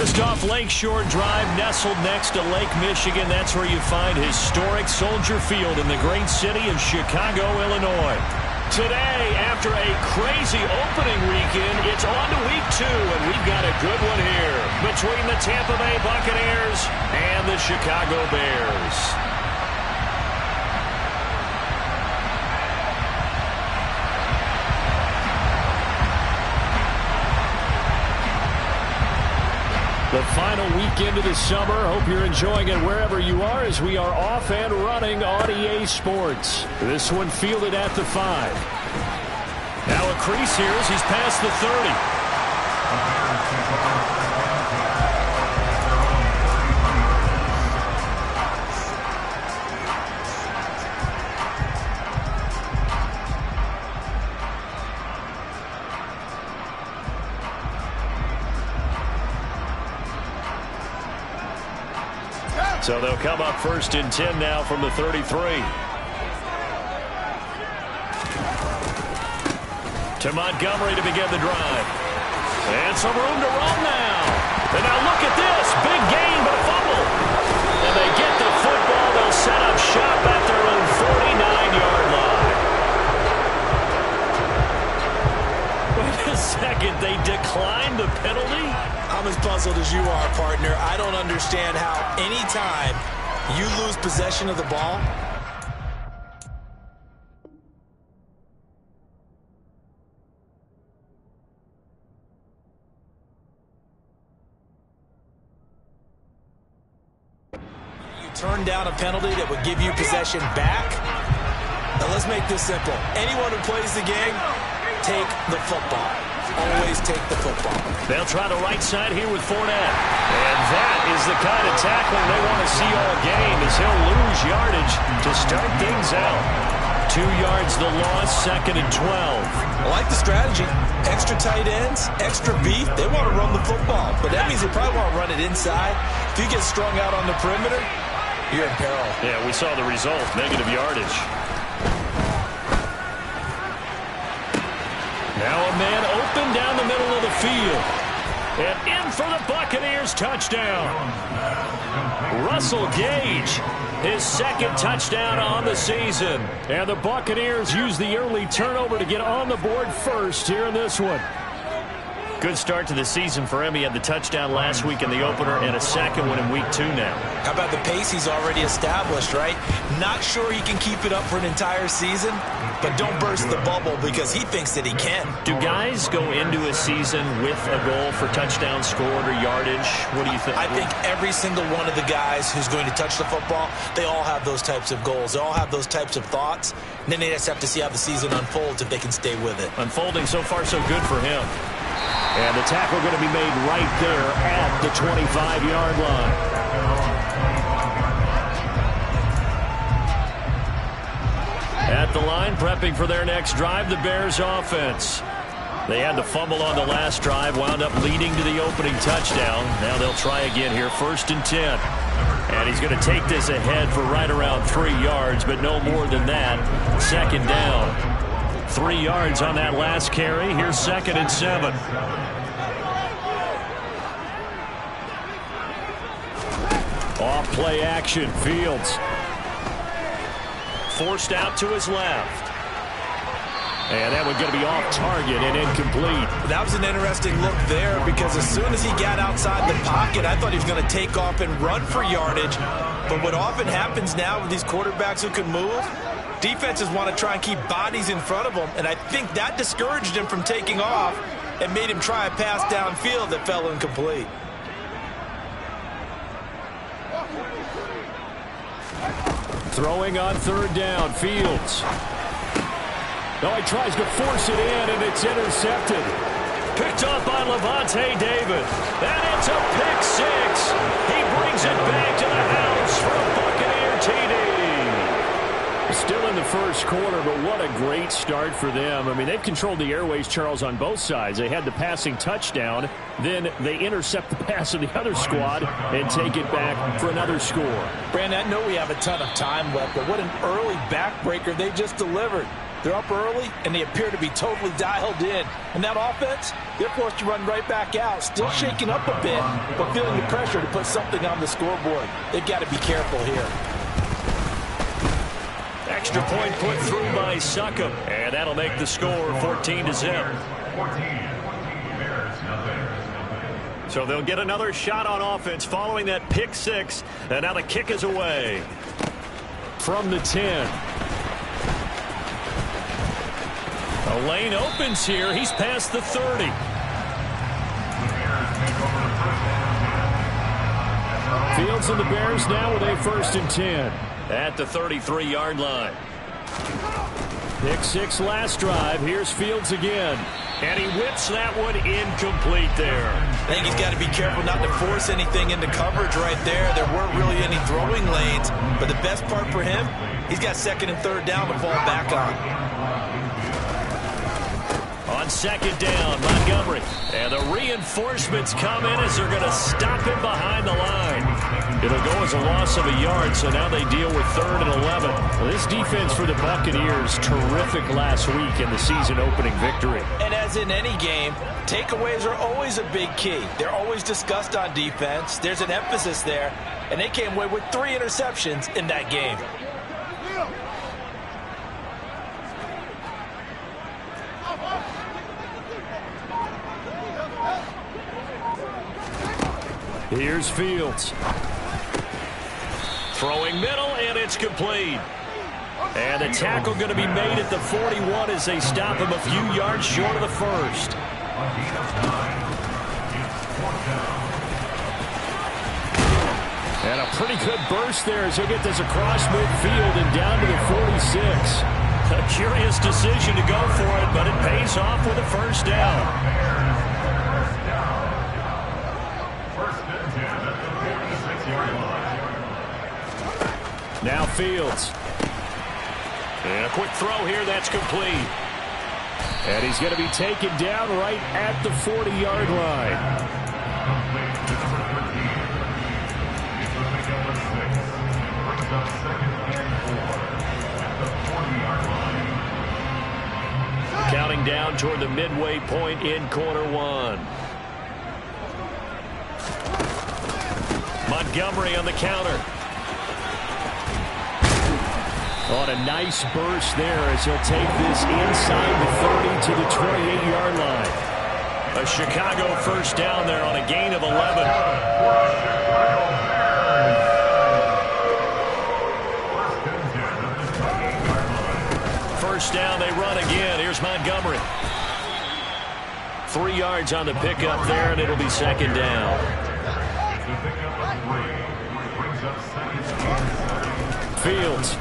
Just off Lakeshore Drive, nestled next to Lake Michigan. That's where you find historic Soldier Field in the great city of Chicago, Illinois. Today, after a crazy opening weekend, it's on to week 2, and we've got a good one here between the Tampa Bay Buccaneers and the Chicago Bears. The final weekend of the summer. Hope you're enjoying it wherever you are as we are off and running on EA Sports. This one fielded at the 5. Now a crease here as he's past the 30. So they'll come up 1st and 10 now from the 33. To Montgomery to begin the drive. And some room to run now. And now look at this. Big gain, but a fumble. And they get the football. They'll set up shop at their own 49-yard line. Wait a second. They declined the penalty? I'm as puzzled as you are, partner. I don't understand how any time you lose possession of the ball, you turn down a penalty that would give you possession back. Now let's make this simple. Anyone who plays the game, take the football. Always take the football. They'll try the right side here with Fournette. And that is the kind of tackling they want to see all game as he'll lose yardage to start things out. 2 yards the loss, 2nd and 12. I like the strategy. Extra tight ends, extra beef. They want to run the football. But that means they probably want to run it inside. If you get strung out on the perimeter, you're in peril. Yeah, we saw the result. Negative yardage. Now a man open down the middle of the field. And in for the Buccaneers touchdown. Russell Gage, his 2nd touchdown on the season. And the Buccaneers use the early turnover to get on the board first here in this one. Good start to the season for him. He had the touchdown last week in the opener and a 2nd one in week 2 now. How about the pace he's already established, right? Not sure he can keep it up for an entire season, but don't burst the bubble because he thinks that he can. Do guys go into a season with a goal for touchdown scored or yardage? What do you think? I think every single one of the guys who's going to touch the football, they all have those types of goals. They all have those types of thoughts. And then they just have to see how the season unfolds if they can stay with it. Unfolding so far so good for him. And the tackle going to be made right there at the 25-yard line. At the line, prepping for their next drive, the Bears offense. They had the fumble on the last drive, wound up leading to the opening touchdown. Now they'll try again here, 1st and 10. And he's going to take this ahead for right around 3 yards, but no more than that. 2nd down. 3 yards on that last carry. Here's 2nd and 7. Off play action, Fields. Forced out to his left. And that one's going to be off target and incomplete. That was an interesting look there because as soon as he got outside the pocket, I thought he was going to take off and run for yardage. But what often happens now with these quarterbacks who can move, defenses want to try and keep bodies in front of them, and I think that discouraged him from taking off and made him try a pass downfield that fell incomplete. Throwing on 3rd down, Fields. No, he tries to force it in, and it's intercepted. Picked up by Levante David. And it's a pick 6. He brings it back to the house for a Buccaneer TD. Still in the first quarter, but what a great start for them. I mean, they've controlled the airways, Charles, on both sides. They had the passing touchdown. Then they intercept the pass of the other squad and take it back for another score. Brandon, I know we have a ton of time left, but what an early backbreaker they just delivered. They're up early, and they appear to be totally dialed in. And that offense, they're forced to run right back out, still shaking up a bit, but feeling the pressure to put something on the scoreboard. They've got to be careful here. Extra point put through by Succop, and that'll make the score 14-0. So they'll get another shot on offense following that pick six, and now the kick is away. From the 10. A lane opens here. He's past the 30. Fields and the Bears now with a 1st and 10. At the 33-yard line. Pick six last drive. Here's Fields again. And he whips that one incomplete there. I think he's got to be careful not to force anything into coverage right there. There weren't really any throwing lanes. But the best part for him, he's got 2nd and 3rd down to fall back on. On 2nd down, Montgomery. And the reinforcements come in as they're going to stop him behind the line. It'll go as a loss of a yard, so now they deal with 3rd and 11. Well, this defense for the Buccaneers, terrific last week in the season-opening victory. And as in any game, takeaways are always a big key. They're always discussed on defense. There's an emphasis there, and they came away with 3 interceptions in that game. Here's Fields. Throwing middle, and it's complete. And the tackle going to be made at the 41 as they stop him a few yards short of the 1st. And a pretty good burst there as he'll get this across midfield and down to the 46. A curious decision to go for it, but it pays off with a 1st down. Now Fields. And a quick throw here that's complete. And he's going to be taken down right at the 40-yard line. Counting down toward the midway point in quarter 1. Montgomery on the counter. On a nice burst there as he'll take this inside the 30 to the 28-yard line. A Chicago 1st down there on a gain of 11. First down, they run again. Here's Montgomery. 3 yards on the pickup there, and it'll be 2nd down. Fields.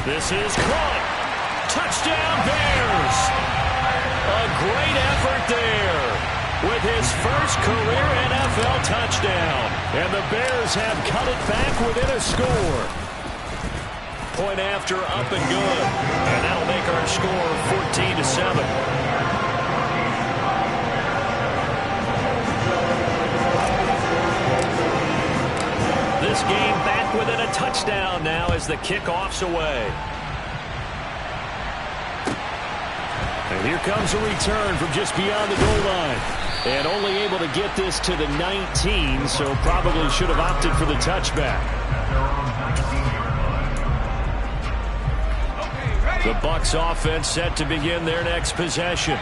This is caught. Touchdown, Bears. A great effort there with his first career NFL touchdown. And the Bears have cut it back within a score. Point after, up and good. And that'll make our score 14-7. This game back within a touchdown now as the kickoff's away. And here comes a return from just beyond the goal line. And only able to get this to the 19, so probably should have opted for the touchback. The Bucs offense set to begin their next possession.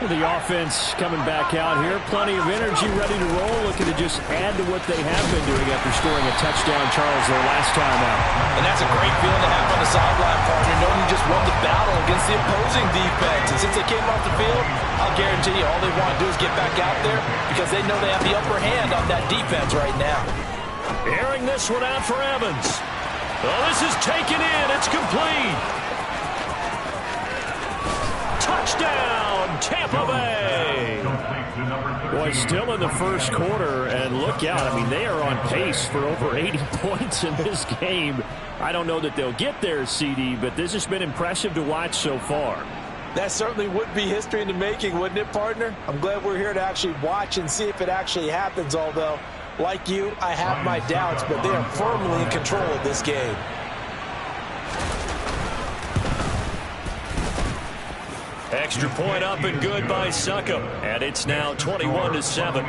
The offense coming back out here. Plenty of energy, ready to roll, looking to just add to what they have been doing after scoring a touchdown, Charles, their last time out. And that's a great feeling to have on the sideline, partner, knowing you just won the battle against the opposing defense. And since they came off the field, I'll guarantee you all they want to do is get back out there because they know they have the upper hand on that defense right now. Airing this one out for Evans. Oh, this is taken in. It's complete. Touchdown, Tampa Bay. Boy, still in the first quarter, and look out. I mean, they are on pace for over 80 points in this game. I don't know that they'll get there, CD, but this has been impressive to watch so far. That certainly would be history in the making, wouldn't it, partner? I'm glad we're here to actually watch and see if it actually happens, although, like you, I have my doubts, but they are firmly in control of this game. Extra point up and good by Succop. And it's now 21-7.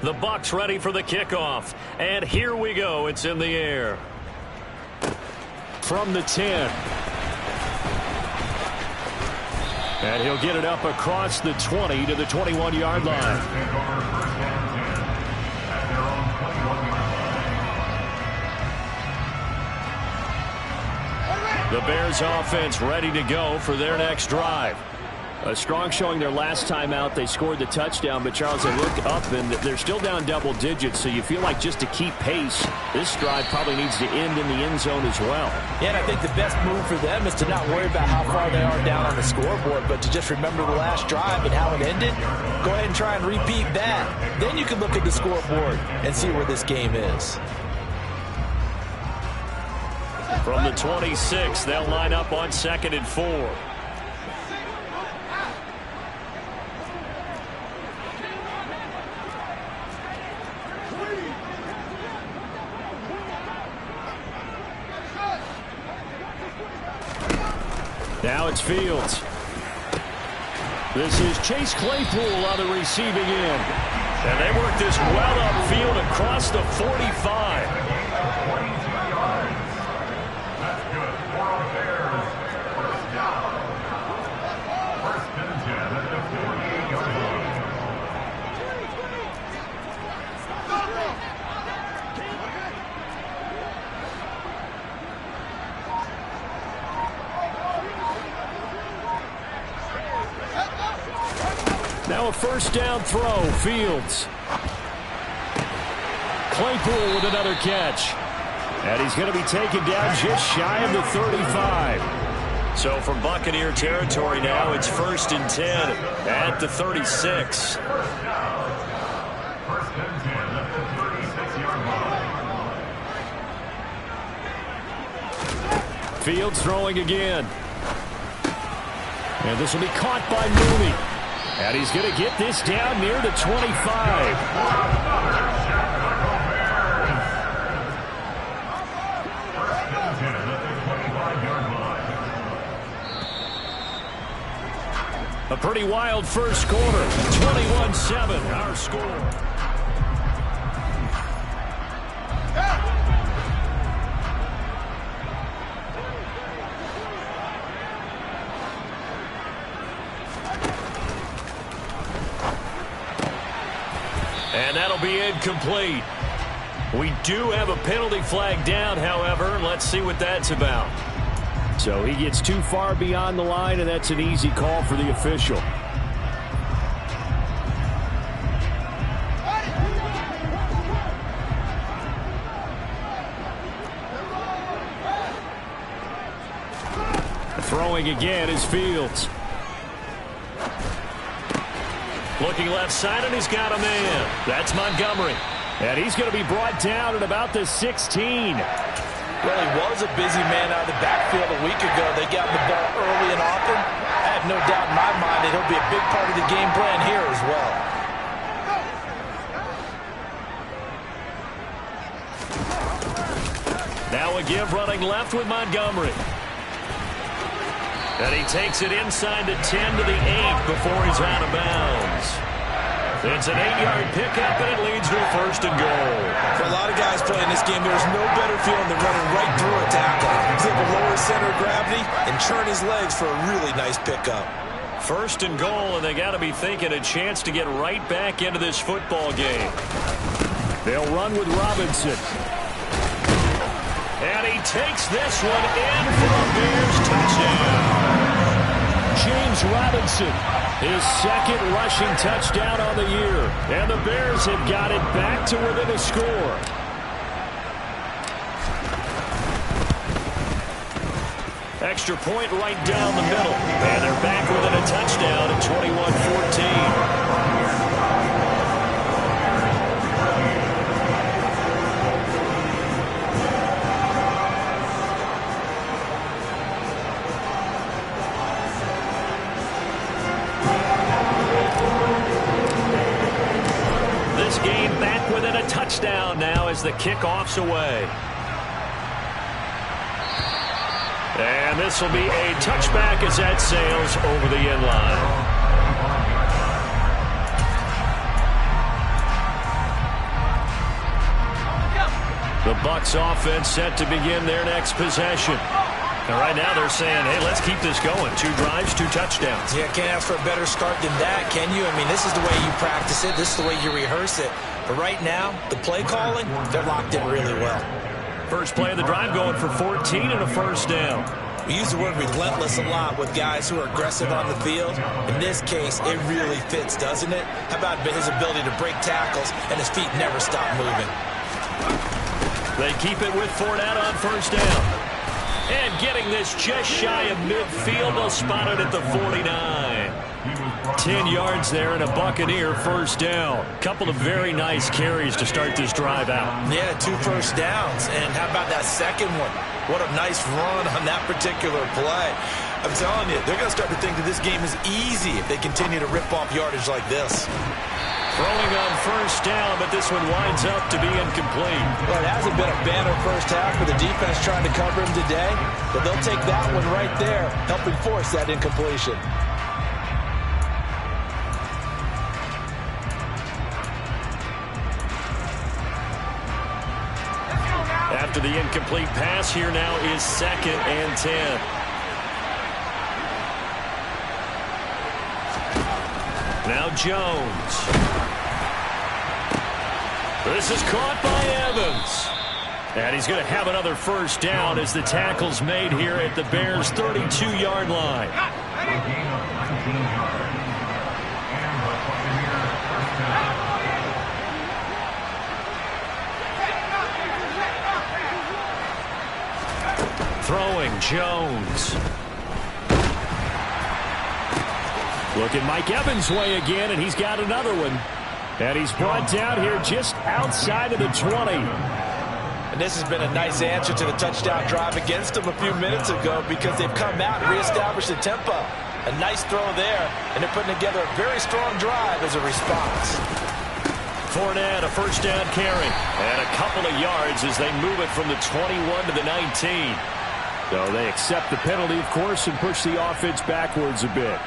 The Bucs ready for the kickoff. And here we go. It's in the air. From the 10. And he'll get it up across the 20 to the 21-yard line. The Bears offense ready to go for their next drive. A strong showing their last time out. They scored the touchdown, but Charles, they look up and they're still down double digits, so you feel like just to keep pace, this drive probably needs to end in the end zone as well. Yeah, and I think the best move for them is to not worry about how far they are down on the scoreboard, but to just remember the last drive and how it ended. Go ahead and try and repeat that. Then you can look at the scoreboard and see where this game is. From the 26, they'll line up on 2nd and 4. Now it's Fields. This is Chase Claypool on the receiving end. And they work this well upfield across the 45. Now a first down throw. Fields. Claypool with another catch. And he's going to be taken down just shy of the 35. So from Buccaneer territory now, it's 1st and 10 at the 36. Fields throwing again. And this will be caught by Mooney. And he's going to get this down near the 25. A pretty wild first quarter. 21-7, our score. And that'll be incomplete. We do have a penalty flag down, however. Let's see what that's about. So he gets too far beyond the line, and that's an easy call for the official. Throwing again is Fields. Looking left side, and he's got a man. That's Montgomery. And he's going to be brought down at about the 16. Well, he was a busy man out of the backfield a week ago. They got the ball early and often. I have no doubt in my mind that he'll be a big part of the game plan here as well. Now a give running left with Montgomery. And he takes it inside the 10 to the 8 before he's out of bounds. It's an 8-yard pickup, and it leads to a 1st and goal. For a lot of guys playing this game, there's no better feeling than running right through a tackle. He's able to lower his center of gravity and churn his legs for a really nice pickup. 1st and goal, and they got to be thinking a chance to get right back into this football game. They'll run with Robinson. And he takes this one in for a Bears touchdown. James Robinson, his 2nd rushing touchdown on the year. And the Bears have got it back to within a score. Extra point right down the middle. And they're back within a touchdown at 21-14. game back within a touchdown now as the kickoff's away. And this will be a touchback as that sails over the end line. The Bucs offense set to begin their next possession. And right now they're saying, hey, let's keep this going. 2 drives, 2 touchdowns. Yeah, can't ask for a better start than that, can you? I mean, this is the way you practice it. This is the way you rehearse it. But right now, the play calling, they're locked in really well. First play of the drive going for 14 and a first down. We use the word relentless a lot with guys who are aggressive on the field. In this case, it really fits, doesn't it? How about his ability to break tackles and his feet never stop moving? They keep it with Fournette on first down. And getting this just shy of midfield, they'll spot it at the 49. 10 yards there and a Buccaneer first down. Couple of very nice carries to start this drive out. Yeah, 2 first downs. And how about that second one? What a nice run on that particular play. I'm telling you, they're going to start to think that this game is easy if they continue to rip off yardage like this. Throwing on first down, but this one winds up to be incomplete. Well, it hasn't been a banner first half for the defense trying to cover him today, but they'll take that one right there, helping force that incompletion. After the incomplete pass, here now is 2nd and 10. Now Jones. This is caught by Evans. And he's going to have another first down as the tackle's made here at the Bears' 32-yard line. Throwing Jones. Look at Mike Evans' way again, and he's got another one. And he's brought down here just outside of the 20. And this has been a nice answer to the touchdown drive against them a few minutes ago because they've come out and reestablished the tempo. A nice throw there, and they're putting together a very strong drive as a response. Fournette, a first down carry. And a couple of yards as they move it from the 21 to the 19. So they accept the penalty, of course, and push the offense backwards a bit.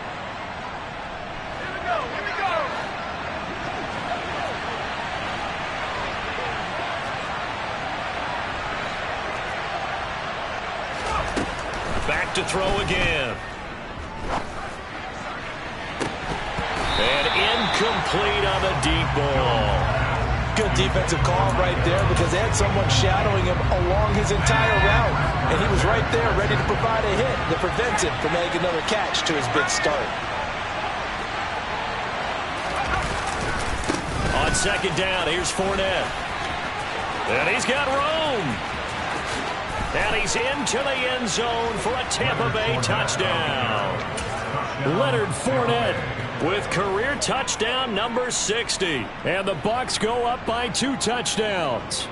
Back to throw again. And incomplete on the deep ball. Good defensive call right there because they had someone shadowing him along his entire route. And he was right there ready to provide a hit that prevents him from making another catch to his big start. On second down, here's Fournette. And he's got room. And he's into the end zone for a Tampa Bay touchdown. Leonard Fournette with career touchdown number 60. And the Bucs go up by 2 touchdowns.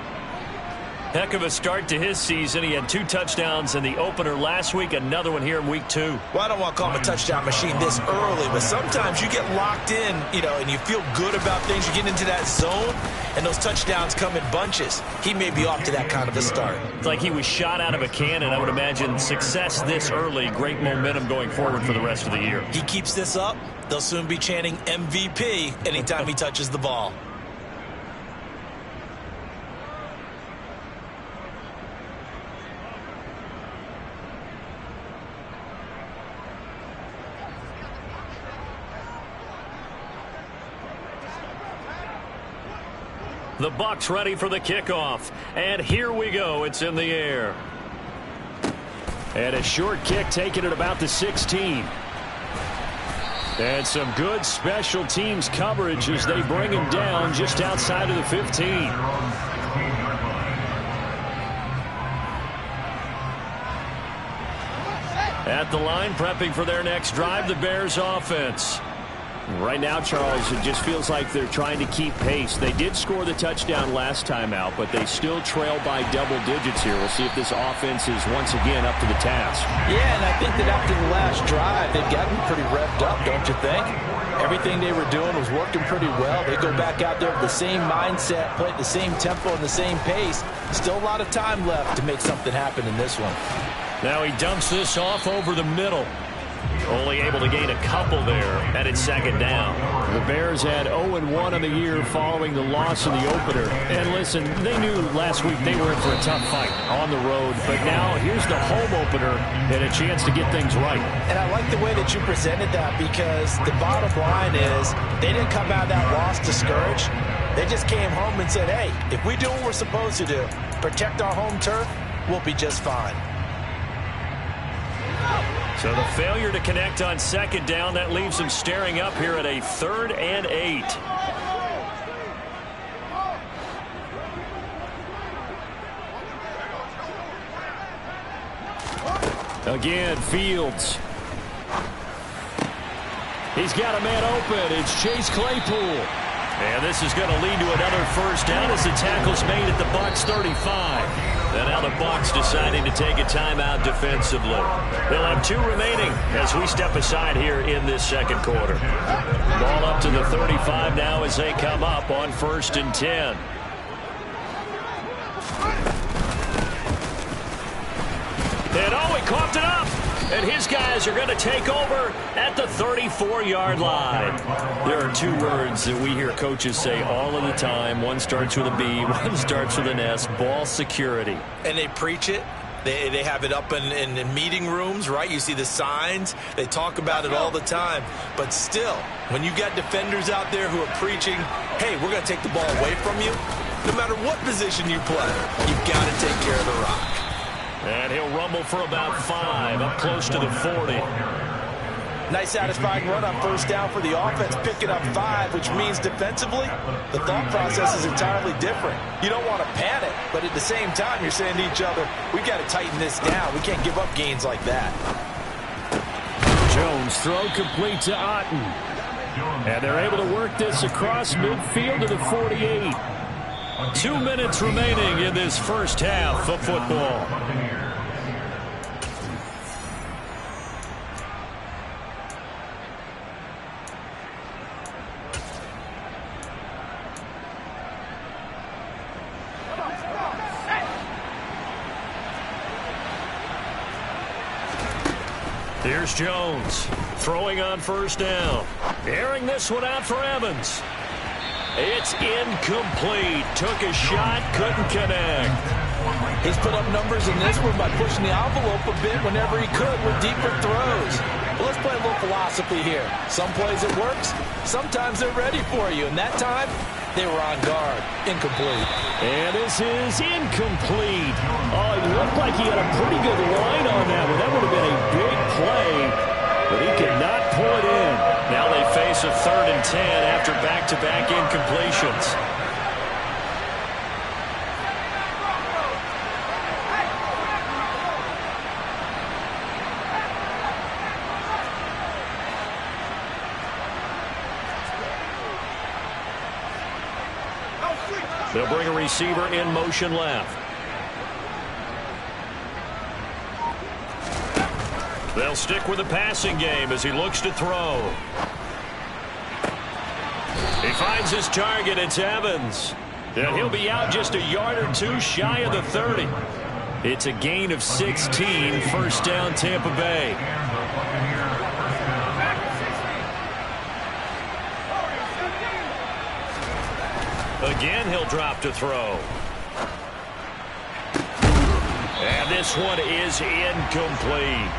Heck of a start to his season. He had 2 touchdowns in the opener last week, another one here in week 2. Well, I don't want to call him a touchdown machine this early, but sometimes you get locked in, and you feel good about things. You get into that zone, and those touchdowns come in bunches. He may be off to that kind of a start. It's like he was shot out of a cannon. I would imagine success this early, great momentum going forward for the rest of the year. He keeps this up, they'll soon be chanting MVP anytime he touches the ball. The Bucs ready for the kickoff. And here we go. It's in the air. And a short kick taken at about the 16. And some good special teams coverage as they bring him down just outside of the 15. At the line, prepping for their next drive, the Bears offense. Right now, Charles, it just feels like they're trying to keep pace. They did score the touchdown last time out, but they still trail by double digits here. We'll see if this offense is once again up to the task. Yeah, and I think that after the last drive, they've gotten pretty revved up, don't you think? Everything they were doing was working pretty well. They go back out there with the same mindset, play at the same tempo and the same pace. Still a lot of time left to make something happen in this one. Now he dumps this off over the middle. Only able to gain a couple there, and it's second down. The Bears had 0-1 on the year following the loss in the opener. And listen, they knew last week they were in for a tough fight on the road. But now here's the home opener and a chance to get things right. And I like the way that you presented that, because the bottom line is they didn't come out of that loss discouraged. They just came home and said, hey, if we do what we're supposed to do, protect our home turf, we'll be just fine. So the failure to connect on second down, that leaves them staring up here at a 3rd and 8. Again, Fields. He's got a man open. It's Chase Claypool. And this is going to lead to another first down as the tackle's made at the Bucs 35. And now the Bucs deciding to take a timeout defensively. They'll have 2 remaining as we step aside here in this second quarter. Ball up to the 35 now as they come up on 1st and 10. And oh, he coughed it up. And his guys are going to take over at the 34-yard line. There are 2 words that we hear coaches say all of the time. One starts with a B, one starts with an S, ball security. And they preach it. They have it up in meeting rooms, right? You see the signs. They talk about it all the time. But still, when you got defenders out there who are preaching, hey, we're going to take the ball away from you, no matter what position you play, you've got to take care of the rock. And he'll rumble for about 5, up close to the 40. Nice satisfying run on first down for the offense, picking up 5, which means defensively, the thought process is entirely different. You don't want to panic, but at the same time, you're saying to each other, we got to tighten this down. We can't give up gains like that. Jones, throw complete to Otten. And they're able to work this across midfield to the 48. 2 minutes remaining in this first half of football. Here's Jones throwing on first down. Airing this one out for Evans. It's incomplete. Took a shot, couldn't connect. He's put up numbers in this one by pushing the envelope a bit whenever he could with deeper throws. But let's play a little philosophy here. Some plays it works, sometimes they're ready for you. And that time, they were on guard. Incomplete. And this is incomplete. Oh, it looked like he had a pretty good line on that one. That would have been a big play, but he could not pull it in. Now they face a 3rd and 10 after back-to-back incompletions. They'll bring a receiver in motion left. They'll stick with the passing game as he looks to throw. He finds his target. It's Evans. And he'll be out just a yard or 2 shy of the 30. It's a gain of 16. First down, Tampa Bay. Again, he'll drop to throw. And this one is incomplete.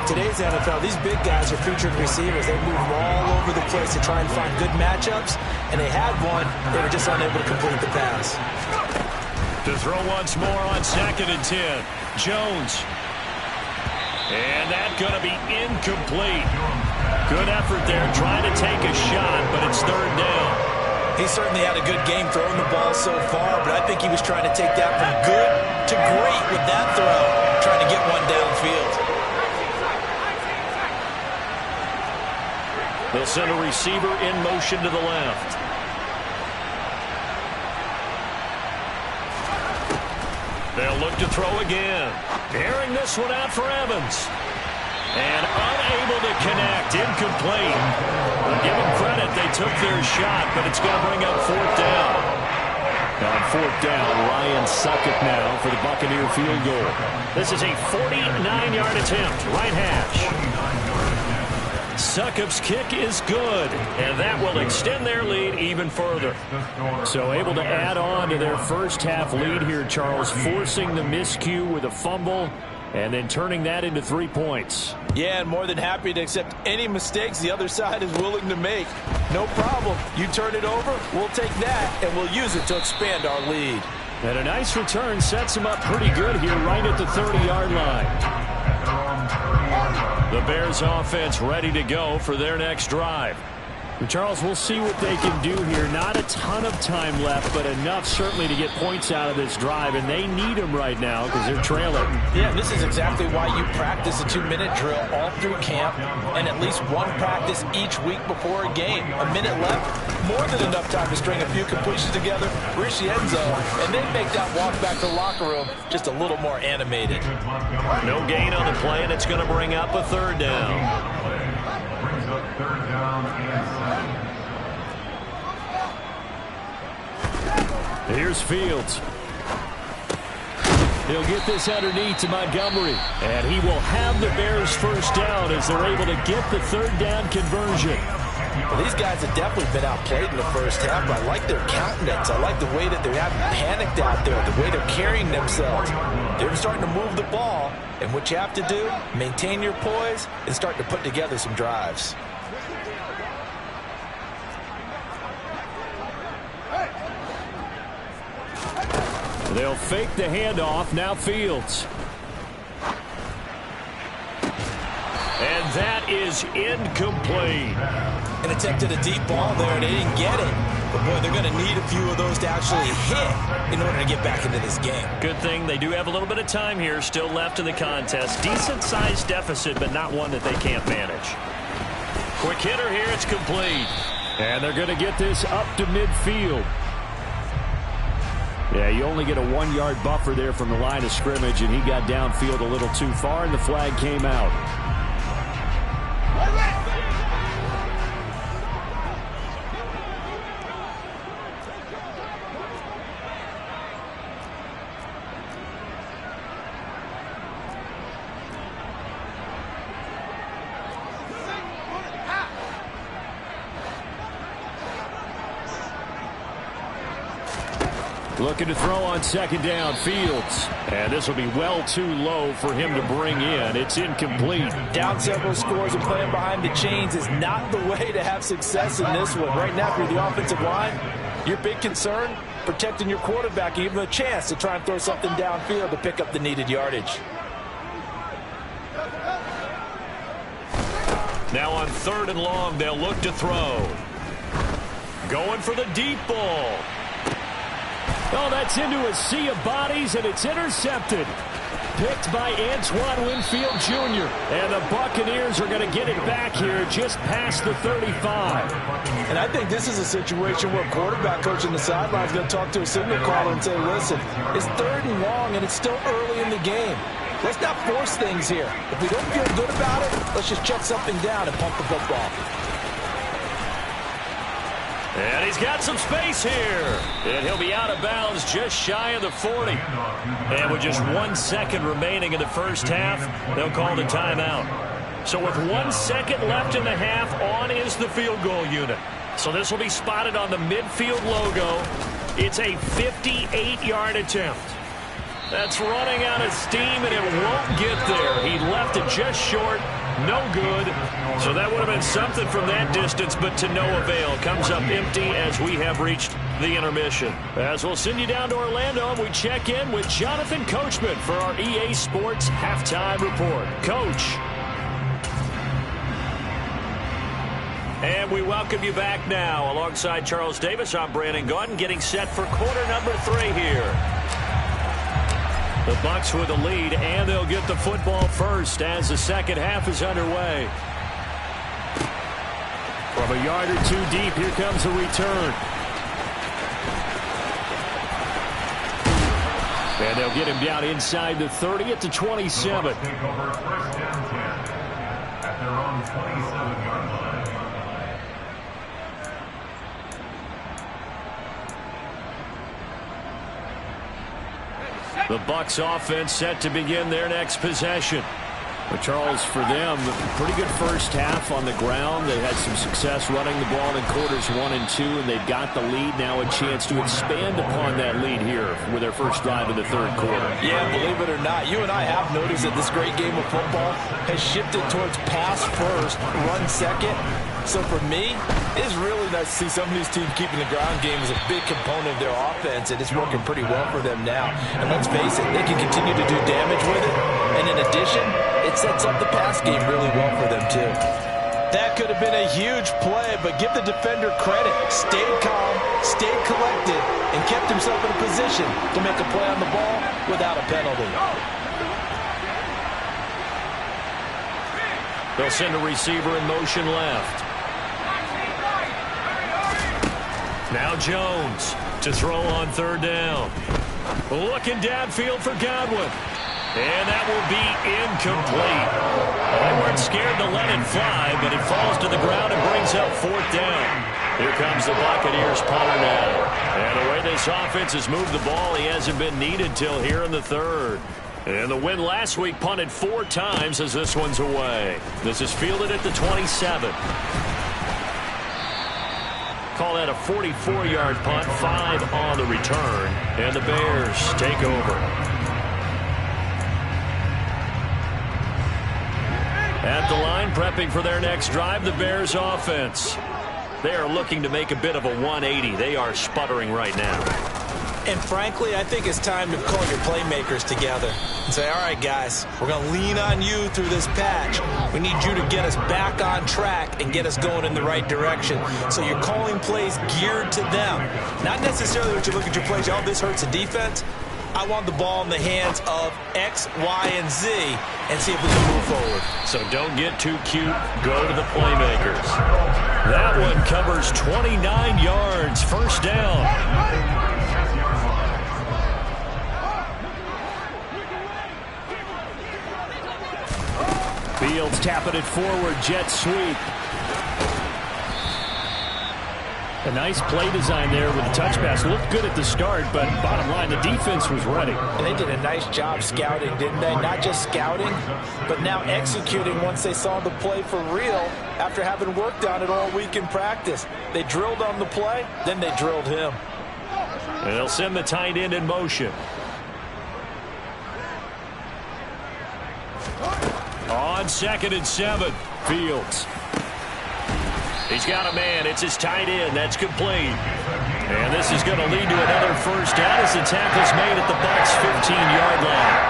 Today's NFL, these big guys are featured receivers. They move all over the place to try and find good matchups, and they had one. They were just unable to complete the pass. To throw once more on 2nd and 10. Jones. And that's going to be incomplete. Good effort there trying to take a shot, but it's 3rd down. He certainly had a good game throwing the ball so far, but I think he was trying to take that from good to great with that throw, trying to get one downfield. They'll send a receiver in motion to the left. They'll look to throw again. Airing this one out for Evans. And unable to connect. Incomplete. I'll give them credit. They took their shot, but it's going to bring up fourth down. Now on fourth down, Ryan Succop now for the Buccaneer field goal. This is a 49-yard attempt. Right hash. Succop's kick is good, and that will extend their lead even further. So able to add on to their first half lead here, Charles, forcing the miscue with a fumble and then turning that into 3 points. Yeah, and more than happy to accept any mistakes the other side is willing to make. No problem. You turn it over, we'll take that, and we'll use it to expand our lead. And a nice return sets them up pretty good here right at the 30-yard line. The Bears offense ready to go for their next drive. And Charles, we'll see what they can do here. Not a ton of time left, but enough certainly to get points out of this drive, and they need them right now because they're trailing. Yeah, this is exactly why you practice a 2-minute drill all through camp and at least one practice each week before a game. A minute left, more than enough time to string a few completions together, reach the end zone, and then make that walk back to the locker room just a little more animated. No gain on the play, and it's going to bring up a third down. Here's Fields. He'll get this underneath to Montgomery. And he will have the Bears first down as they're able to get the third down conversion. Well, these guys have definitely been outplayed in the first half, but I like their countenance. I like the way that they haven't panicked out there, the way they're carrying themselves. They're starting to move the ball, and what you have to do, maintain your poise and start to put together some drives. They'll fake the handoff. Now Fields. And that is incomplete. And attempted a deep ball there, and they didn't get it. But, boy, they're going to need a few of those to actually hit in order to get back into this game. Good thing they do have a little bit of time here still left in the contest. Decent-sized deficit, but not one that they can't manage. Quick hitter here. It's complete. And they're going to get this up to midfield. Yeah, you only get a 1-yard buffer there from the line of scrimmage, and he got downfield a little too far, and the flag came out. Looking to throw on second down, Fields. And this will be well too low for him to bring in. It's incomplete. Down several scores and playing behind the chains is not the way to have success in this one. Right now, if you're the offensive line, your big concern, protecting your quarterback, and give him a chance to try and throw something downfield to pick up the needed yardage. Now on third and long, they'll look to throw. Going for the deep ball. Oh, that's into a sea of bodies, and it's intercepted. Picked by Antoine Winfield Jr. And the Buccaneers are going to get it back here just past the 35. And I think this is a situation where quarterback coach on the sideline is going to talk to a signal caller and say, listen, it's third and long, and it's still early in the game. Let's not force things here. If we don't feel good about it, let's just check something down and pump the football. And he's got some space here. And he'll be out of bounds just shy of the 40. And with just 1 second remaining in the first half, they'll call the timeout. So with 1 second left in the half, on is the field goal unit. So this will be spotted on the midfield logo. It's a 58-yard attempt. That's running out of steam, and it won't get there. He left it just short. No good. So that would have been something from that distance, but to no avail. Comes up empty as we have reached the intermission. As we'll send you down to Orlando, and we check in with Jonathan Coachman for our EA Sports Halftime Report. Coach. And we welcome you back now. Alongside Charles Davis, I'm Brandon Gaudin, getting set for quarter number 3 here. The Bucs with the lead, and they'll get the football first as the second half is underway. From a yard or two deep, here comes a return. And they'll get him down inside the 30 at the 27. The Bucs offense set to begin their next possession. But Charles, for them, pretty good first half on the ground. They had some success running the ball in quarters 1 and 2, and they've got the lead. Now a chance to expand upon that lead here with their first drive in the third quarter. Yeah, believe it or not, you and I have noticed that this great game of football has shifted towards pass first, run second. So for me, it's really nice to see some of these teams keeping the ground game as a big component of their offense, and it's working pretty well for them now. And let's face it, they can continue to do damage with it. And in addition, it sets up the pass game really well for them too. That could have been a huge play, but give the defender credit. Stayed calm, stayed collected, and kept himself in a position to make a play on the ball without a penalty. They'll send a receiver in motion left. Now Jones to throw on third down. Looking downfield for Godwin. And that will be incomplete. They weren't scared to let it fly, but it falls to the ground and brings up fourth down. Here comes the Buccaneers punter now. And the way this offense has moved the ball, he hasn't been needed till here in the third. And the win last week punted 4 times as this one's away. This is fielded at the 27. Call that a 44-yard punt, 5 on the return. And the Bears take over. At the line, prepping for their next drive, the Bears offense. They are looking to make a bit of a 180. They are sputtering right now. And frankly, I think it's time to call your playmakers together and say, all right, guys, we're going to lean on you through this patch. We need you to get us back on track and get us going in the right direction. So you're calling plays geared to them. Not necessarily what you look at your plays, oh, this hurts the defense. I want the ball in the hands of X, Y, and Z and see if we can move forward. So don't get too cute. Go to the playmakers. That one covers 29 yards. First down. Fields tapping it forward, jet sweep. A nice play design there with the touch pass. Looked good at the start, but bottom line, the defense was ready. And they did a nice job scouting, didn't they? Not just scouting, but now executing once they saw the play for real after having worked on it all week in practice. They drilled on the play, then they drilled him. And they'll send the tight end in motion. On 2nd and 7, Fields. He's got a man. It's his tight end. That's complete. And this is going to lead to another first down as the tackle's made at the Bucs' 15-yard line.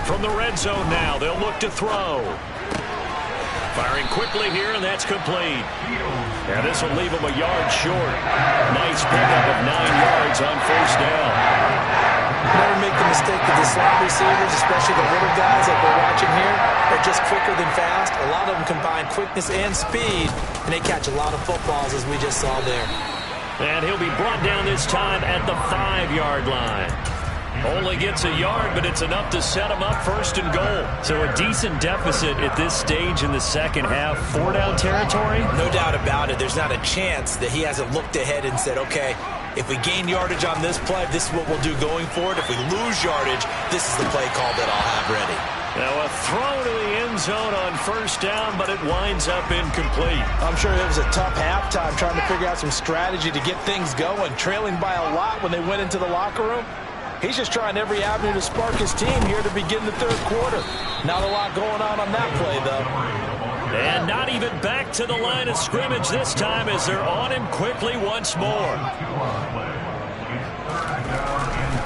From the red zone now, they'll look to throw. Firing quickly here, and that's complete. And this will leave him a yard short. Nice pickup of 9 yards on first down. Never make the mistake that the slot receivers, especially the little guys like we're watching here, are just quicker than fast. A lot of them combine quickness and speed, and they catch a lot of footballs, as we just saw there. And he'll be brought down this time at the 5-yard line. Only gets a yard, but it's enough to set him up first and goal. So a decent deficit at this stage in the second half. 4-down territory? No doubt about it. There's not a chance that he hasn't looked ahead and said, okay, if we gain yardage on this play, this is what we'll do going forward. If we lose yardage, this is the play call that I'll have ready. Now a throw to the end zone on first down, but it winds up incomplete. I'm sure it was a tough halftime trying to figure out some strategy to get things going, trailing by a lot when they went into the locker room. He's just trying every avenue to spark his team here to begin the third quarter. Not a lot going on that play, though. And not even back to the line of scrimmage this time as they're on him quickly once more.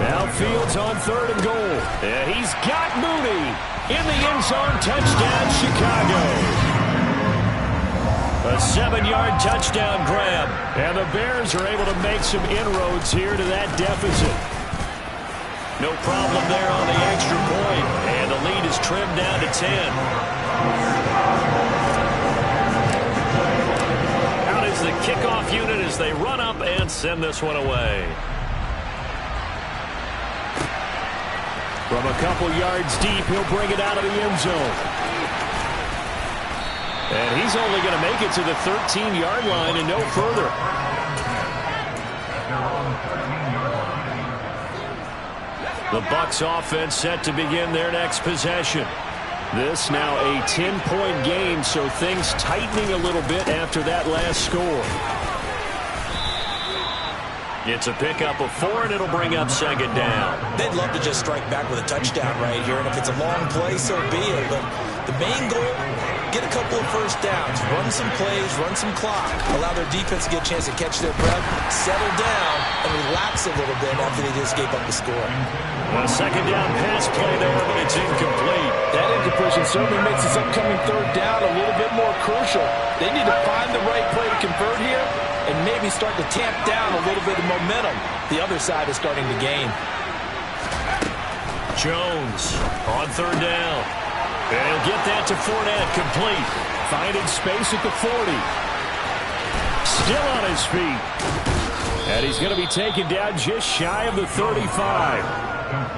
Now Fields on 3rd and goal. And he's got Mooney in the end zone. Touchdown, Chicago. A 7-yard touchdown grab. And the Bears are able to make some inroads here to that deficit. No problem there on the extra point. And the lead is trimmed down to 10. Out is the kickoff unit as they run up and send this one away. From a couple yards deep, he'll bring it out of the end zone. And he's only going to make it to the 13-yard line and no further. The Bucs offense set to begin their next possession. This now a 10-point game, so things tightening a little bit after that last score. It's a pickup of 4, and it'll bring up second down. They'd love to just strike back with a touchdown right here, and if it's a long play, so be it. But the main goal, get a couple of first downs, run some plays, run some clock, allow their defense to get a chance to catch their breath, settle down, and relax a little bit after they just gave up the score. A second down pass play there, but it's incomplete. That incompletion certainly makes this upcoming third down a little bit more crucial. They need to find the right play to convert here and maybe start to tamp down a little bit of momentum. The other side is starting to gain. Jones on third down. And he'll get that to Fournette, complete. Finding space at the 40. Still on his feet. And he's going to be taken down just shy of the 35.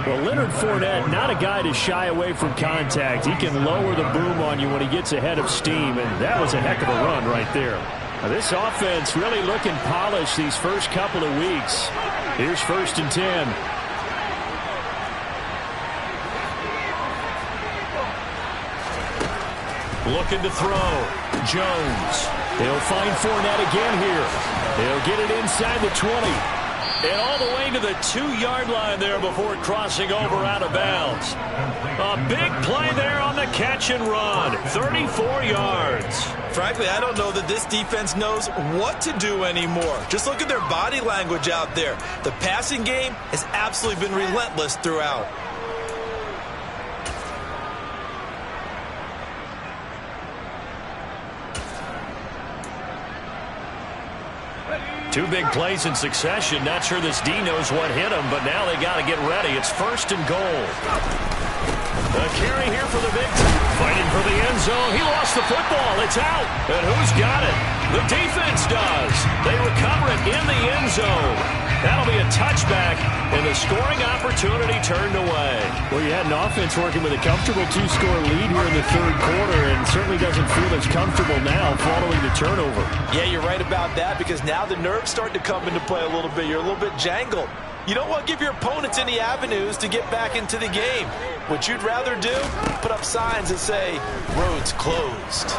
Well, Leonard Fournette, not a guy to shy away from contact. He can lower the boom on you when he gets ahead of steam, and that was a heck of a run right there. Now, this offense really looking polished these first couple of weeks. Here's 1st and 10. Looking to throw. Jones. He'll find Fournette again here. He'll get it inside the 20. And all the way to the 2-yard line there before crossing over out of bounds. A big play there on the catch and run. 34 yards. Frankly, I don't know that this defense knows what to do anymore. Just look at their body language out there. The passing game has absolutely been relentless throughout. Two big plays in succession. Not sure this D knows what hit him, but now they got to get ready. It's 1st and goal. A carry here for the big team. Fighting for the end zone. He lost the football. It's out. And who's got it? The defense does. They recover it in the end zone. That'll be a touchback, and the scoring opportunity turned away. Well, you had an offense working with a comfortable 2-score lead here in the third quarter, and certainly doesn't feel as comfortable now following the turnover. Yeah, you're right about that, because now the nerves start to come into play a little bit. You're a little bit jangled. You don't want to give your opponents any avenues to get back into the game. What you'd rather do, put up signs that say, roads closed.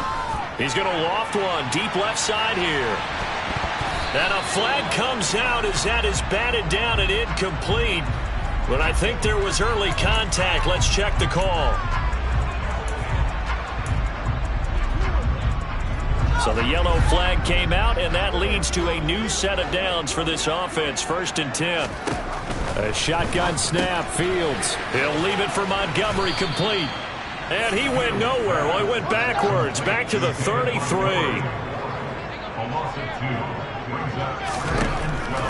He's going to loft one deep left side here. And a flag comes out as that is batted down and incomplete. But I think there was early contact. Let's check the call. So the yellow flag came out, and that leads to a new set of downs for this offense. 1st and 10. A shotgun snap. Fields. He'll leave it for Montgomery, complete. And he went nowhere. Well, he went backwards. Back to the 33.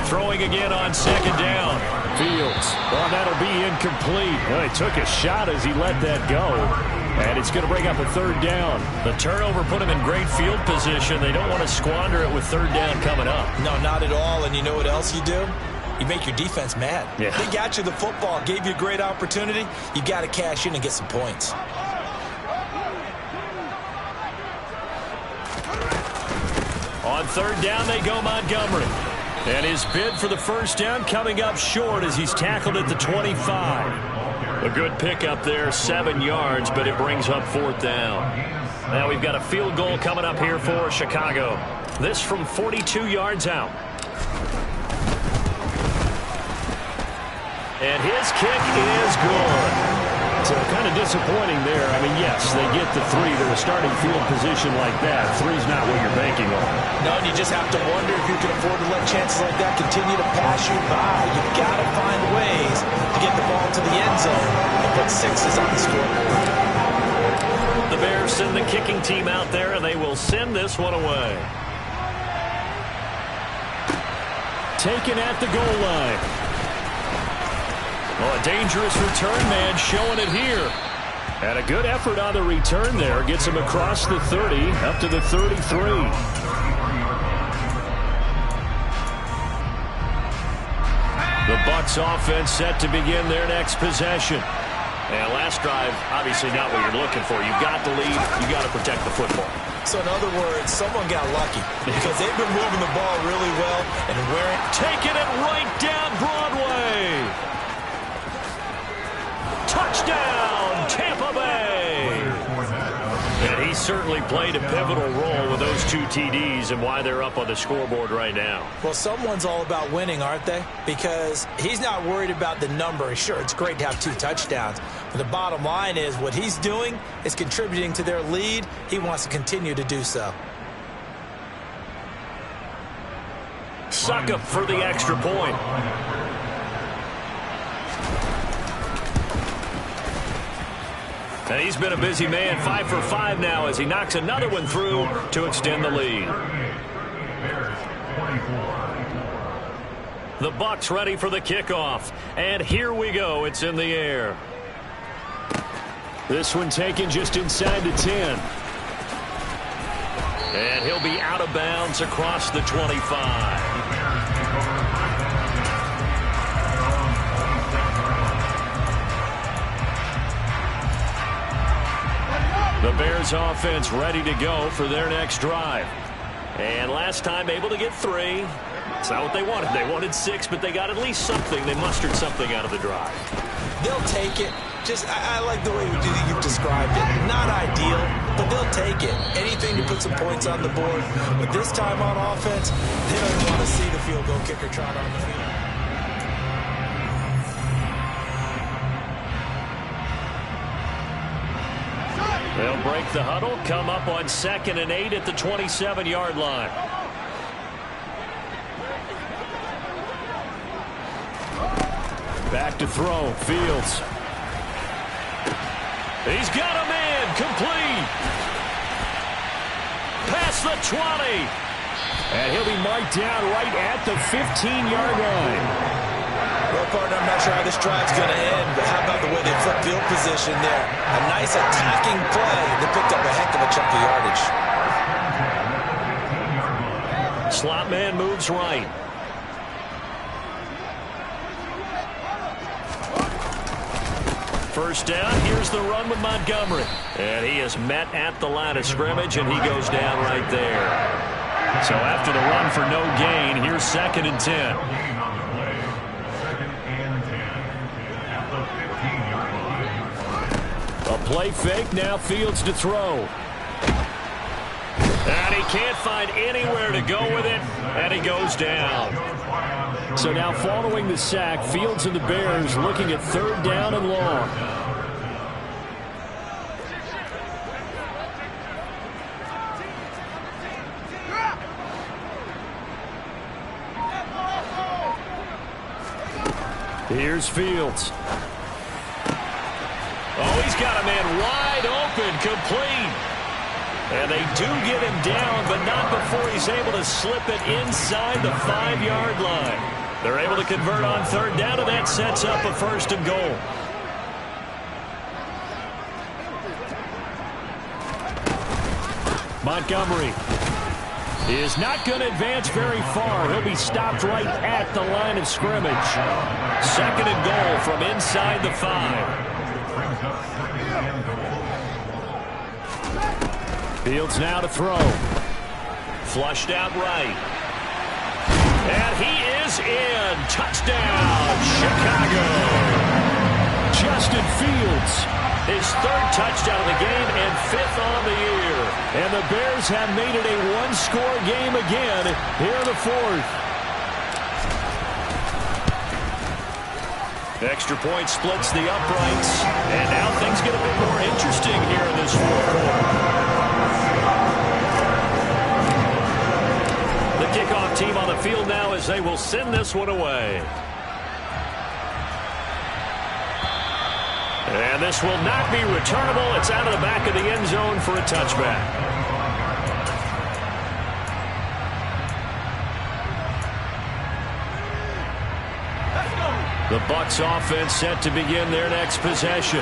Throwing again on second down. Fields. Well, that'll be incomplete. Well, he took a shot as he let that go. And it's going to bring up a 3rd down. The turnover put him in great field position. They don't want to squander it with 3rd down coming up. No, not at all. And you know what else you do? You make your defense mad. Yeah. They got you the football, gave you a great opportunity. You got to cash in and get some points. On 3rd down, they go Montgomery. And his bid for the 1st down coming up short as he's tackled at the 25. A good pickup there, 7 yards, but it brings up 4th down. Now we've got a field goal coming up here for Chicago. This from 42 yards out. And his kick is good. So kind of disappointing there. I mean, yes, they get the 3. They're a starting field position like that. 3's not what you're banking on. No, and you just have to wonder if you can afford to let chances like that continue to pass you by. You've got to find ways to get the ball to the end zone and put 6s on the scoreboard. The Bears send the kicking team out there, and they will send this one away. Taken at the goal line. Well, a dangerous return man showing it here. And a good effort on the return there. Gets him across the 30, up to the 33. The Bucs offense set to begin their next possession. And last drive, obviously not what you're looking for. You've got the lead. You've got to protect the football. So in other words, someone got lucky because they've been moving the ball really well and wearing. Taking it right down Broadway. Touchdown, Tampa Bay. And he certainly played a pivotal role with those 2 TDs and why they're up on the scoreboard right now. Well, someone's all about winning, aren't they? Because he's not worried about the number. Sure, it's great to have 2 touchdowns. But the bottom line is what he's doing is contributing to their lead. He wants to continue to do so. Suckup for the extra point. And he's been a busy man, 5 for 5 now as he knocks another one through to extend the lead. The Bucs ready for the kickoff. And here we go. It's in the air. This one taken just inside the 10. And he'll be out of bounds across the 25. The Bears offense ready to go for their next drive. And last time able to get 3. It's not what they wanted. They wanted 6, but they got at least something. They mustered something out of the drive. They'll take it. I like the way you've described it. Not ideal, but they'll take it. Anything to put some points on the board. But this time on offense, they don't want to see the field goal kicker trot on the field. They'll break the huddle, come up on 2nd and 8 at the 27-yard line. Back to throw, Fields. He's got a man, complete. Past the 20. And he'll be marked down right at the 15-yard line. Well, partner, I'm not sure how this drive's going to end, but how about the way they flip field position there? A nice attacking play that picked up a heck of a chunk of yardage. Slot man moves right. First down, here's the run with Montgomery. And he is met at the line of scrimmage, and he goes down right there. So after the run for no gain, here's 2nd and 10. A play fake, now Fields to throw. And he can't find anywhere to go with it, and he goes down. So now following the sack, Fields and the Bears looking at 3rd down and long. Here's Fields. Oh, he's got a man wide open, complete. And they do get him down, but not before he's able to slip it inside the 5-yard line. They're able to convert on 3rd down, and that sets up a 1st and goal. Montgomery is not going to advance very far. He'll be stopped right at the line of scrimmage. 2nd and goal from inside the 5. Fields now to throw. Flushed out right. And he is in. Touchdown, Chicago. Justin Fields, his 3rd touchdown of the game and 5th on the year. And the Bears have made it a 1-score game again here in the 4th. Extra point splits the uprights. And now things get a bit more interesting here in this 4th quarter. The kickoff team on the field now as they will send this one away. And this will not be returnable. It's out of the back of the end zone for a touchback. The Bucs offense set to begin their next possession.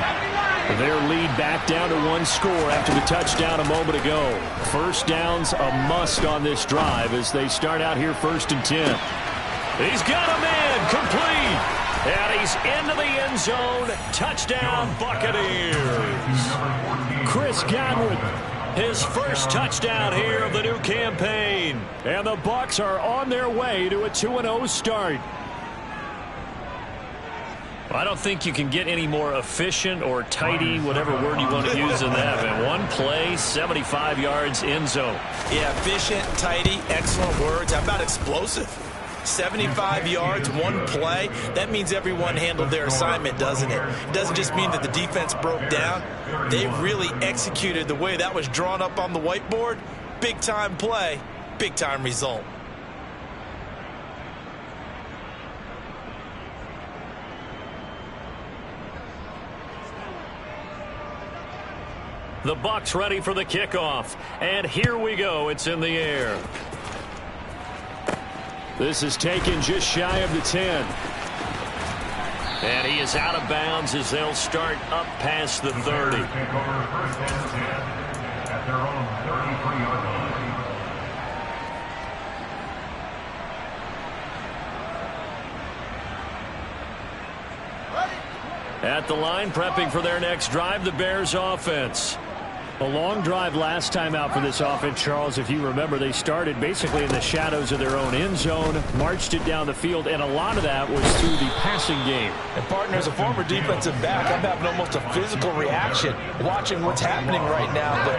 Their lead back down to one score after the touchdown a moment ago. First down's a must on this drive as they start out here 1st and 10. He's got a man complete. And he's into the end zone. Touchdown, Buccaneers. Chris Godwin, his first touchdown here of the new campaign. And the Bucs are on their way to a 2-0 start. I don't think you can get any more efficient or tidy, whatever word you want to use in that. Man, one play, 75 yards, end zone. Yeah, efficient, tidy, excellent words. How about explosive? 75 yards, one play. That means everyone handled their assignment, doesn't it? It doesn't just mean that the defense broke down. They really executed the way that was drawn up on the whiteboard. Big-time play, big-time result. The Bucs ready for the kickoff. And here we go. It's in the air. This is taken just shy of the 10. And he is out of bounds as they'll start up past the 30. At the line, prepping for their next drive, the Bears offense. A long drive last time out for this offense, Charles. If you remember, they started basically in the shadows of their own end zone, marched it down the field, and a lot of that was through the passing game. And, partner, as a former defensive back, I'm having almost a physical reaction watching what's happening right now. But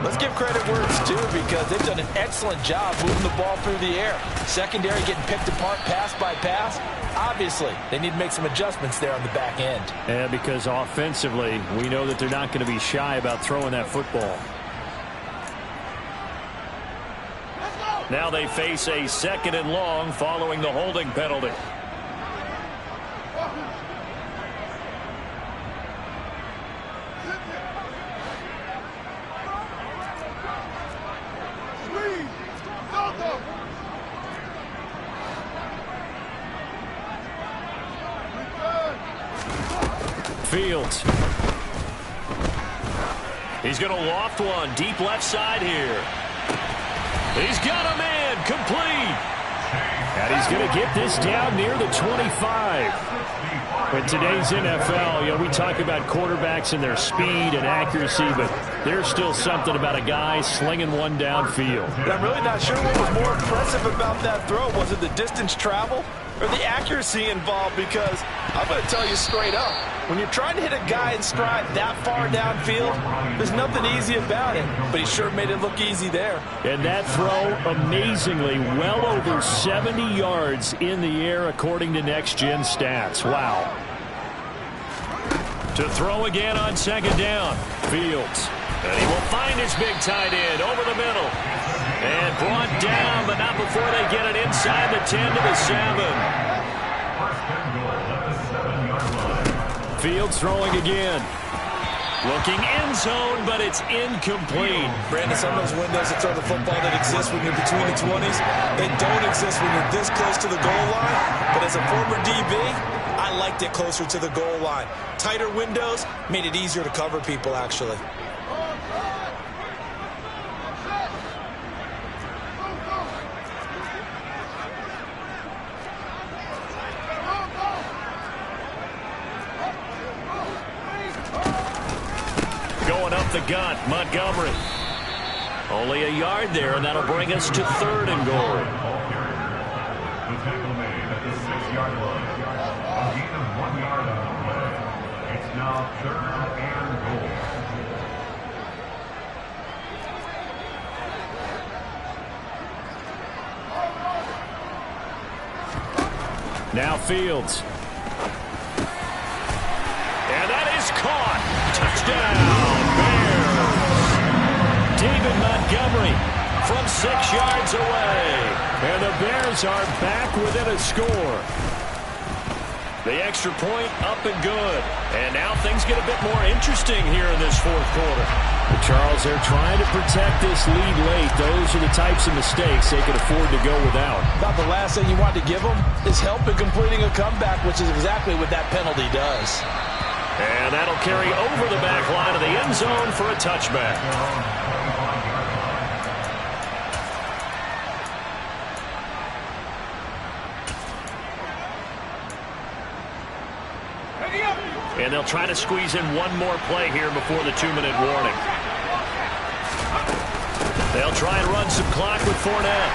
let's give credit where it's due because they've done an excellent job moving the ball through the air. Secondary getting picked apart pass by pass. Obviously, they need to make some adjustments there on the back end. Yeah, because offensively, we know that they're not going to be shy about throwing that football. Now they face a 2nd and long following the holding penalty. Fields. He's going to loft one deep left side here. He's got a man complete. And he's going to get this down near the 25. In today's NFL, we talk about quarterbacks and their speed and accuracy, but there's still something about a guy slinging one downfield. But I'm really not sure what was more impressive about that throw. Was it the distance travel or the accuracy involved? Because I'm going to tell you straight up, when you're trying to hit a guy in stride that far downfield, there's nothing easy about it. But he sure made it look easy there. And that throw, amazingly, well over 70 yards in the air, according to Next Gen Stats. Wow. To throw again on 2nd down. Fields. And he will find his big tight end over the middle. And brought down, but not before they get it inside the 10 to the 7. Fields throwing again. Looking end zone, but it's incomplete. Brandon, some of those windows to throw the football that exist when you're between the 20s, they don't exist when you're this close to the goal line. But as a former DB, I liked it closer to the goal line. Tighter windows made it easier to cover people, actually. The gun, Montgomery. Only a yard there, and that'll bring us to 3rd and goal. The tackle made at the 6-yard line. A gain of 1 yard on the play. It's now 3rd and goal. Now Fields. And that is caught. Touchdown. David Montgomery from 6 yards away. And the Bears are back within a score. The extra point up and good. And now things get a bit more interesting here in this 4th quarter. But Charles, they're trying to protect this lead late. Those are the types of mistakes they can afford to go without. About the last thing you want to give them is help in completing a comeback, which is exactly what that penalty does. And that'll carry over the back line of the end zone for a touchback. And they'll try to squeeze in one more play here before the 2-minute warning. They'll try and run some clock with Fournette.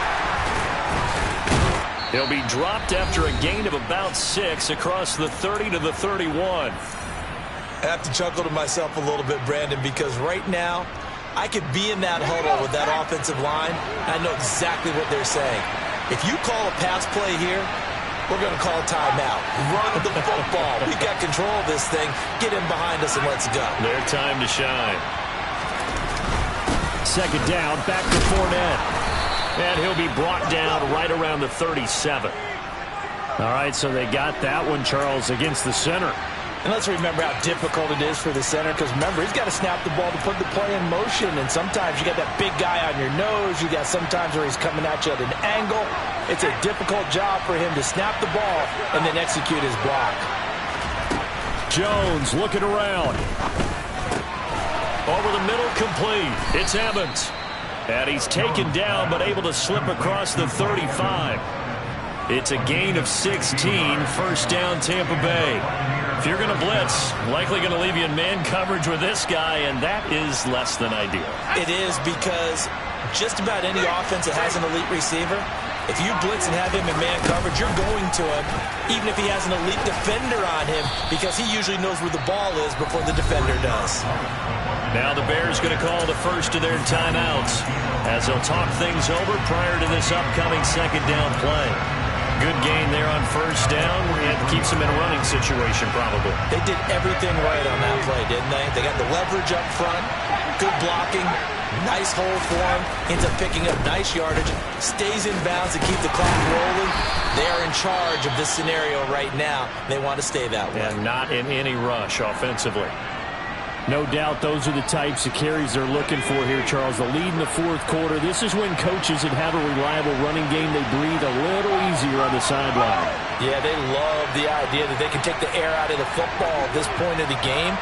He'll be dropped after a gain of about 6 across the 30 to the 31. I have to chuckle to myself a little bit, Brandon, because right now I could be in that huddle with that offensive line. I know exactly what they're saying. If you call a pass play here, we're going to call a timeout. Run the football. We've got control of this thing. Get in behind us and let's go. Their time to shine. Second down, back to Fournette. And he'll be brought down right around the 37. All right, so they got that one, Charles, against the center. And let's remember how difficult it is for the center, because remember, he's got to snap the ball to put the play in motion, and sometimes you got that big guy on your nose. You got sometimes where he's coming at you at an angle. It's a difficult job for him to snap the ball and then execute his block. Jones looking around. Over the middle, complete. It's Evans. And he's taken down, but able to slip across the 35. It's a gain of 16, first down Tampa Bay. If you're going to blitz, likely going to leave you in man coverage with this guy, and that is less than ideal. It is, because just about any offense that has an elite receiver, if you blitz and have him in man coverage, you're going to him, even if he has an elite defender on him, because he usually knows where the ball is before the defender does. Now the Bears going to call the first of their timeouts as they'll talk things over prior to this upcoming second down play. Good gain there on first down. It keeps them in a running situation, probably. They did everything right on that play, didn't they? They got the leverage up front, good blocking, nice hole for him, ends up picking up nice yardage, stays in bounds to keep the clock rolling. They are in charge of this scenario right now. They want to stay that way. And not in any rush offensively. No doubt those are the types of carries they're looking for here, Charles. The lead in the fourth quarter. This is when coaches that have a reliable running game, they breathe a little easier on the sideline. Yeah, they love the idea that they can take the air out of the football at this point of the game.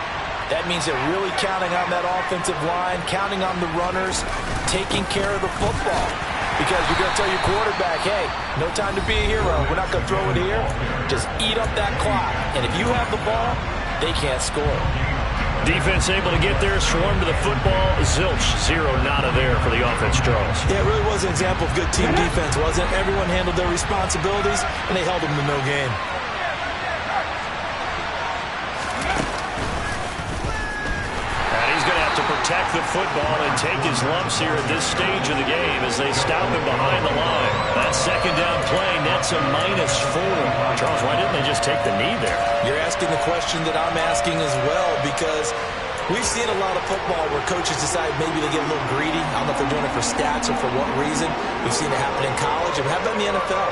That means they're really counting on that offensive line, counting on the runners, taking care of the football. Because you're going to tell your quarterback, hey, no time to be a hero. We're not going to throw it here. Just eat up that clock. And if you have the ball, they can't score. Defense able to get there, swarm to the football. Zilch, zero nada there for the offense, Charles. Yeah, it really was an example of good team defense, wasn't it? Everyone handled their responsibilities, and they held them to no gain. And he's going to have to protect the football and take his lumps here at this stage of the game as they stop him behind the line. That second down play nets a -4. Charles, why didn't they just take the knee there? You're asking the question that I'm asking as well, because we've seen a lot of football where coaches decide maybe they get a little greedy. I don't know if they're doing it for stats or for what reason. We've seen it happen in college, and how about in the NFL?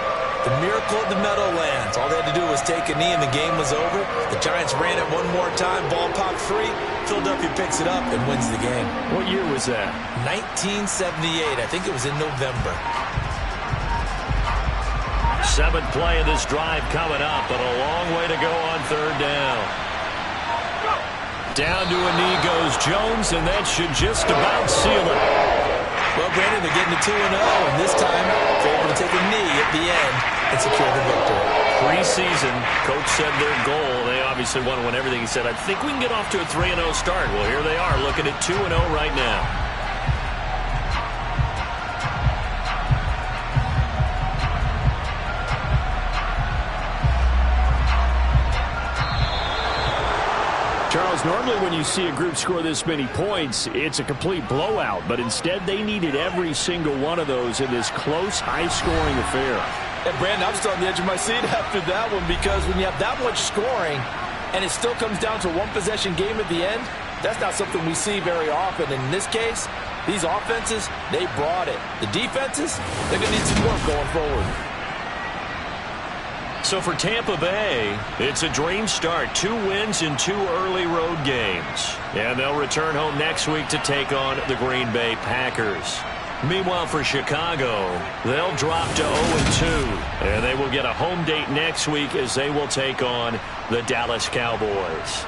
The miracle of the Meadowlands. All they had to do was take a knee and the game was over. The Giants ran it one more time, ball popped free. Philadelphia picks it up and wins the game. What year was that? 1978. I think it was in November. Seventh play of this drive coming up, but a long way to go on third down. Down to a knee goes Jones, and that should just about seal it. Well, Brandon, they're getting to 2-0, and this time they're able to take a knee at the end and secure the victory. Preseason, coach said their goal, they obviously want to win everything. He said, I think we can get off to a 3-0 start. Well, here they are, looking at 2-0 right now. Charles, normally when you see a group score this many points, it's a complete blowout. But instead, they needed every single one of those in this close, high-scoring affair. And, Brandon, I'm still on the edge of my seat after that one, because when you have that much scoring and it still comes down to a one-possession game at the end, that's not something we see very often. And in this case, these offenses, they brought it. The defenses, they're going to need some work going forward. So for Tampa Bay, it's a dream start. 2 wins in 2 early road games. And they'll return home next week to take on the Green Bay Packers. Meanwhile, for Chicago, they'll drop to 0-2. And they will get a home date next week as they will take on the Dallas Cowboys.